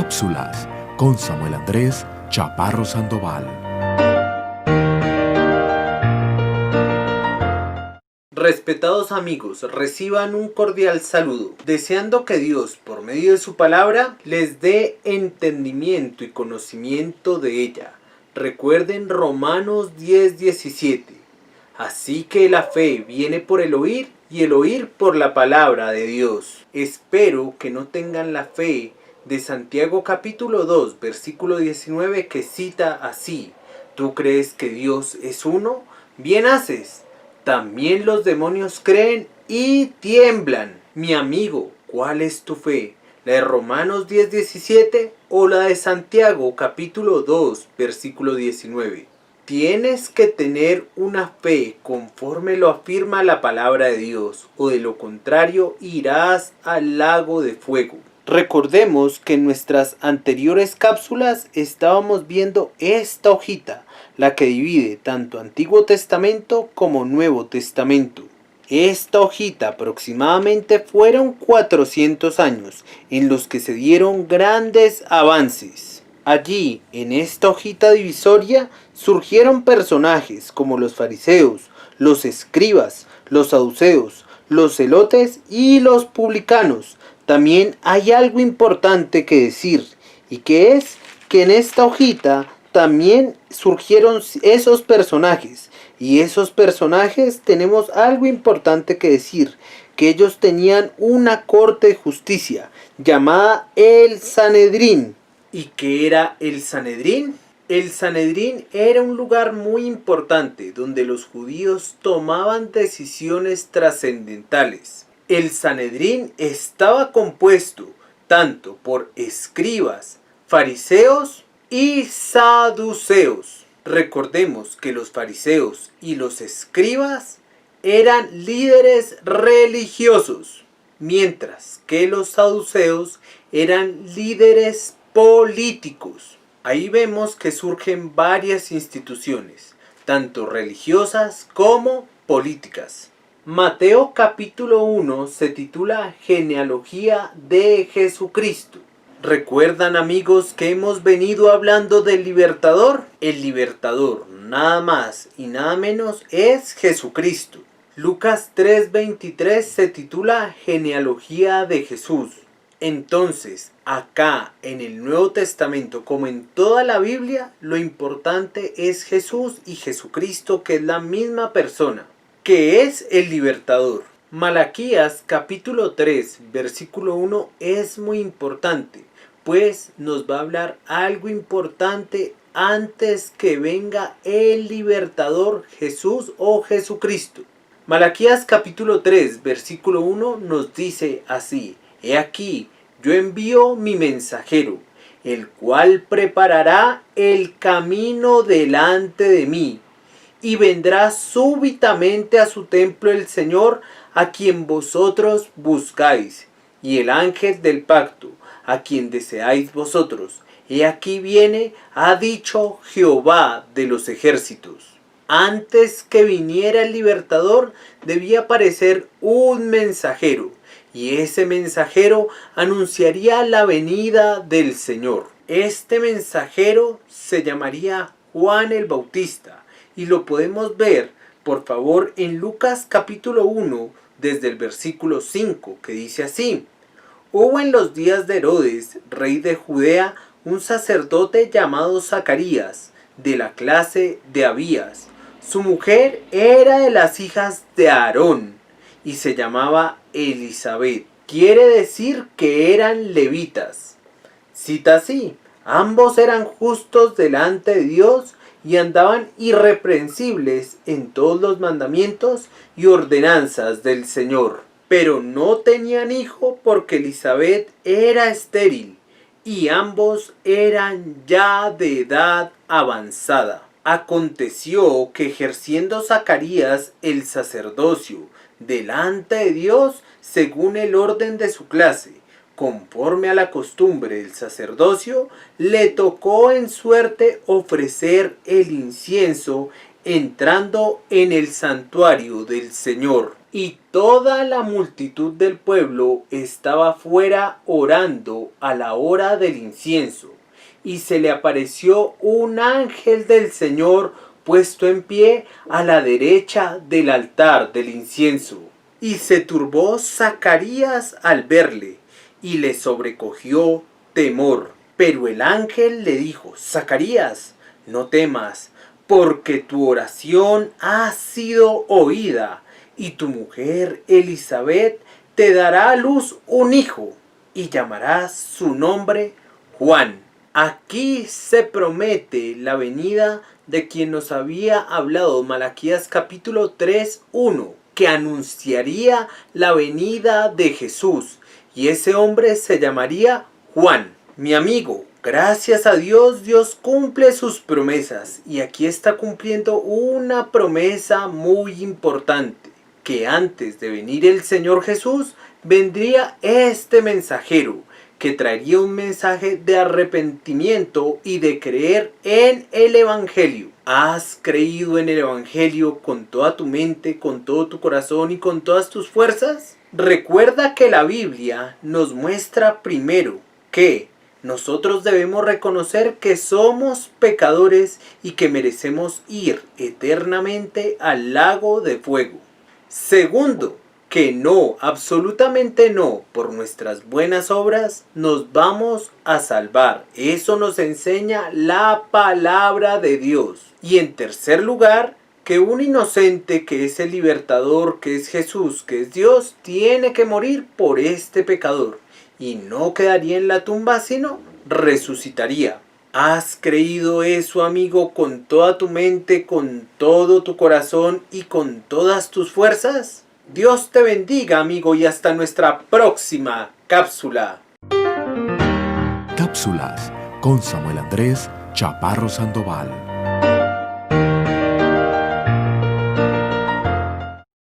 Cápsulas con Samuel Andrés Chaparro Sandoval. Respetados amigos, reciban un cordial saludo, deseando que Dios, por medio de su palabra, les dé entendimiento y conocimiento de ella. Recuerden Romanos 10:17. Así que la fe viene por el oír y el oír por la palabra de Dios. Espero que no tengan la fe de Santiago capítulo 2, versículo 19, que cita así: ¿tú crees que Dios es uno? Bien haces. También los demonios creen y tiemblan. Mi amigo, ¿cuál es tu fe? ¿La de Romanos 10:17 o la de Santiago capítulo 2, versículo 19? Tienes que tener una fe conforme lo afirma la palabra de Dios, o de lo contrario irás al lago de fuego. Recordemos que en nuestras anteriores cápsulas estábamos viendo esta hojita, la que divide tanto Antiguo Testamento como Nuevo Testamento. Esta hojita aproximadamente fueron 400 años en los que se dieron grandes avances. Allí, en esta hojita divisoria, surgieron personajes como los fariseos, los escribas, los saduceos, los celotes y los publicanos. También hay algo importante que decir, y que es que en esta hojita también surgieron esos personajes, y esos personajes tenemos algo importante que decir, que ellos tenían una corte de justicia llamada el Sanedrín. ¿Y qué era el Sanedrín? El Sanedrín era un lugar muy importante donde los judíos tomaban decisiones trascendentales. El Sanedrín estaba compuesto tanto por escribas, fariseos y saduceos. Recordemos que los fariseos y los escribas eran líderes religiosos, mientras que los saduceos eran líderes políticos. Ahí vemos que surgen varias instituciones, tanto religiosas como políticas. Mateo capítulo 1 se titula Genealogía de Jesucristo. ¿Recuerdan amigos que hemos venido hablando del libertador? El libertador, nada más y nada menos, es Jesucristo. Lucas 3:23 se titula Genealogía de Jesús. Entonces, acá en el Nuevo Testamento, como en toda la Biblia, lo importante es Jesús y Jesucristo, que es la misma persona. ¿Qué es el libertador? Malaquías capítulo 3, versículo 1 es muy importante, pues nos va a hablar algo importante antes que venga el libertador Jesús o Jesucristo. Malaquías capítulo 3, versículo 1 nos dice así: He aquí, yo envío mi mensajero, el cual preparará el camino delante de mí. Y vendrá súbitamente a su templo el Señor, a quien vosotros buscáis, y el ángel del pacto, a quien deseáis vosotros. He aquí viene, ha dicho Jehová de los ejércitos. Antes que viniera el libertador, debía aparecer un mensajero, y ese mensajero anunciaría la venida del Señor. Este mensajero se llamaría Juan el Bautista, y lo podemos ver, por favor, en Lucas capítulo 1, desde el versículo 5, que dice así: Hubo en los días de Herodes, rey de Judea, un sacerdote llamado Zacarías, de la clase de Abías. Su mujer era de las hijas de Aarón, y se llamaba Elisabet. Quiere decir que eran levitas. Cita así: ambos eran justos delante de Dios, y andaban irreprensibles en todos los mandamientos y ordenanzas del Señor. Pero no tenían hijo porque Elisabet era estéril, y ambos eran ya de edad avanzada. Aconteció que ejerciendo Zacarías el sacerdocio delante de Dios, según el orden de su clase, conforme a la costumbre del sacerdocio, le tocó en suerte ofrecer el incienso entrando en el santuario del Señor. Y toda la multitud del pueblo estaba fuera orando a la hora del incienso. Y se le apareció un ángel del Señor puesto en pie a la derecha del altar del incienso. Y se turbó Zacarías al verle, y le sobrecogió temor. Pero el ángel le dijo: Zacarías, no temas, porque tu oración ha sido oída, y tu mujer Elizabeth te dará a luz un hijo, y llamarás su nombre Juan. Aquí se promete la venida de quien nos había hablado Malaquías capítulo 3:1, que anunciaría la venida de Jesús, y ese hombre se llamaría Juan. Mi amigo, gracias a Dios, Dios cumple sus promesas, y aquí está cumpliendo una promesa muy importante, que antes de venir el Señor Jesús, vendría este mensajero, que traería un mensaje de arrepentimiento y de creer en el Evangelio. ¿Has creído en el Evangelio con toda tu mente, con todo tu corazón y con todas tus fuerzas? Recuerda que la Biblia nos muestra primero que nosotros debemos reconocer que somos pecadores y que merecemos ir eternamente al lago de fuego. Segundo, que no, absolutamente no, por nuestras buenas obras nos vamos a salvar. Eso nos enseña la palabra de Dios. Y en tercer lugar, que un inocente que es el libertador, que es Jesús, que es Dios, tiene que morir por este pecador. Y no quedaría en la tumba, sino resucitaría. ¿Has creído eso, amigo, con toda tu mente, con todo tu corazón y con todas tus fuerzas? Dios te bendiga, amigo, y hasta nuestra próxima cápsula. Cápsulas con Samuel Andrés Chaparro Sandoval.